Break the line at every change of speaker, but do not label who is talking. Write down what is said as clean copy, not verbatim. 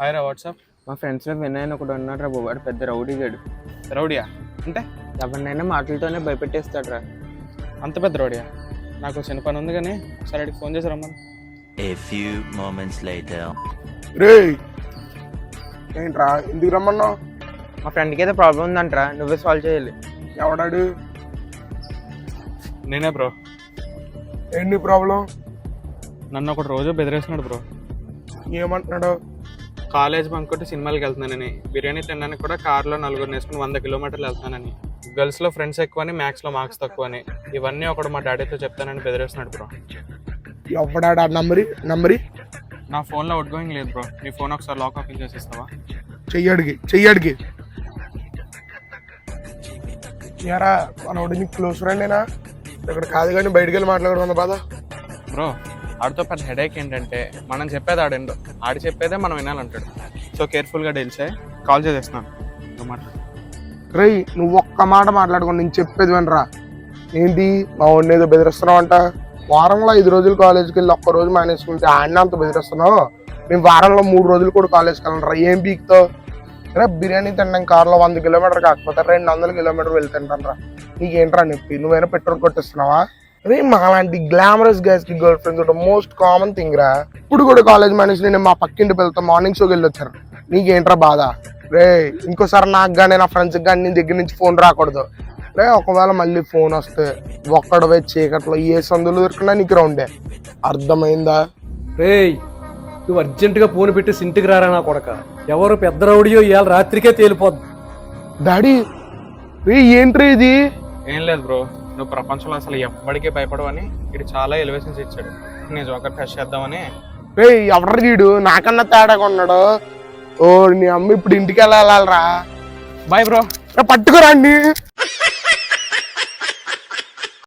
Hi రా WhatsApp.
మా ఫ్రెండ్స్లో వినయన్ ఒకడు ఉన్నాడు రా బాబు, వాడు పెద్ద రౌడీ గడు.
రౌడియా అంటే?
ఎవరినైనా మాటలతోనే భయపెట్టేస్తాడు రా.
అంత పెద్ద రౌడియా? నాకు చిన్న పని ఉంది కానీ ఒకసారి అడిగి ఫోన్ చేసి రమ్మను.
A few moments later.
రే ఏంట్రా ఎందుకు రమ్మన్నావు?
మా ఫ్రెండ్కి ఏదో ప్రాబ్లం ఉందంటరా, నువ్వే సాల్వ్ చేయాలి.
ఎవడాడు?
నేనే బ్రో.
ఏంటి ప్రాబ్లం?
నన్ను ఒకటి రోజు బెదిరేస్తున్నాడు బ్రో.
ఏమంటున్నాడు?
కాలేజ్ బంక్ కొట్టి సినిమాలకు వెళ్తున్నానని, బిర్యానీ తినడానికి కూడా కార్లో నలుగురు వేసుకుని 100 కిలోమీటర్లు వెళ్తున్నానని, గర్ల్స్లో ఫ్రెండ్స్ ఎక్కువని, మ్యాథ్స్లో మార్క్స్ తక్కువని, ఇవన్నీ ఒకడు మా డాడీతో చెప్తానని బెదిరేస్తున్నాడు బ్రో.
ఎవడాడు? నంబరి
నా ఫోన్లో అవుట్ గోయింగ్ లేదు బ్రో. నీ ఫోన్ ఒకసారి లాక్ ఓపెన్ చేసేస్తావా?
చెయ్యడికి యారా మనోడు నీకు క్లోజ్ ఫ్రెండేనా? ఇక్కడ కాదు కానీ బయటికి వెళ్ళి మాట్లాడడం బాధ
బ్రో. ఆడితో పెద్ద హెడేక్ ఏంటంటే మనం చెప్పేది ఆడేండో, ఆడి చెప్పేదే మనం వినాలంటాడు. సో కేర్ఫుల్గా డీల్ చేయి. కాల్ చేసేస్తున్నాను.
రేయ్ నువ్వు ఒక్క మాట మాట్లాడుకో, నేను చెప్పేది వినరా. ఏంటి మా వాడిని ఏదో బెదిరిస్తున్నావు అంట? వారంలో 5 రోజులు కాలేజ్కి వెళ్ళి ఒక్క రోజు మానేసుకుంటే ఆయన అంత బెదిరిస్తున్నావు. మేము వారంలో 3 రోజులు కూడా కాలేజ్కి వెళ్ళరా. ఏం పీక్తావు? రే బిర్యానీ తినడం కార్లో 100 కిలోమీటర్ కాకపోతే 200 కిలోమీటర్ వెళ్తుంటాను రా. నీకేంట్రా నొప్పి? నువ్వైనా పెట్రోల్ కొట్టిస్తున్నావా? రే మాలాంటి గ్లామరస్ గైస్ కి గర్ల్ ఫ్రెండ్స్ ఉంటాం మోస్ట్ కామన్ థింగ్ రా. ఇప్పుడు కూడా కాలేజ్ మానేసి నేను మా పక్కింటి వెళ్తాం, మార్నింగ్ షోకి వెళ్ళి వచ్చారు. నీకేంట్రా బాధ? రే ఇంకోసారి నాకు కానీ నా ఫ్రెండ్స్కి కానీ నీ దగ్గర నుంచి ఫోన్ రాకూడదు రే. ఒకవేళ మళ్ళీ ఫోన్ వస్తే ఒక్కడవే చీకట్లో ఏ సందులు దొరికినా నీకు రౌండే. అర్థమైందా?
రే నువ్వు అర్జెంటుగా ఫోన్ పెట్టి ఇంటికి రారా నా కొడక. ఎవరు పెద్ద రౌడియో ఇవాళ రాత్రికే తేలిపోద్ది.
డాడీ రే ఏంట్రీ ఇది?
ఏం లేదు బ్రో, నువ్వు ప్రపంచంలో అసలు ఎప్పటికీ భయపడవని ఇది చాలా ఎలివేషన్స్ ఇచ్చాడు. నేను జోకర్ టెస్ట్ చేద్దామని.
రే ఎవరు వీడు? నాకన్నా తేడాగా ఉన్నాడు. ఓ నీ అమ్మ ఇప్పుడు ఇంటికి వెళ్ళాలరా.
Bye bro.
పట్టుకురా అన్ని.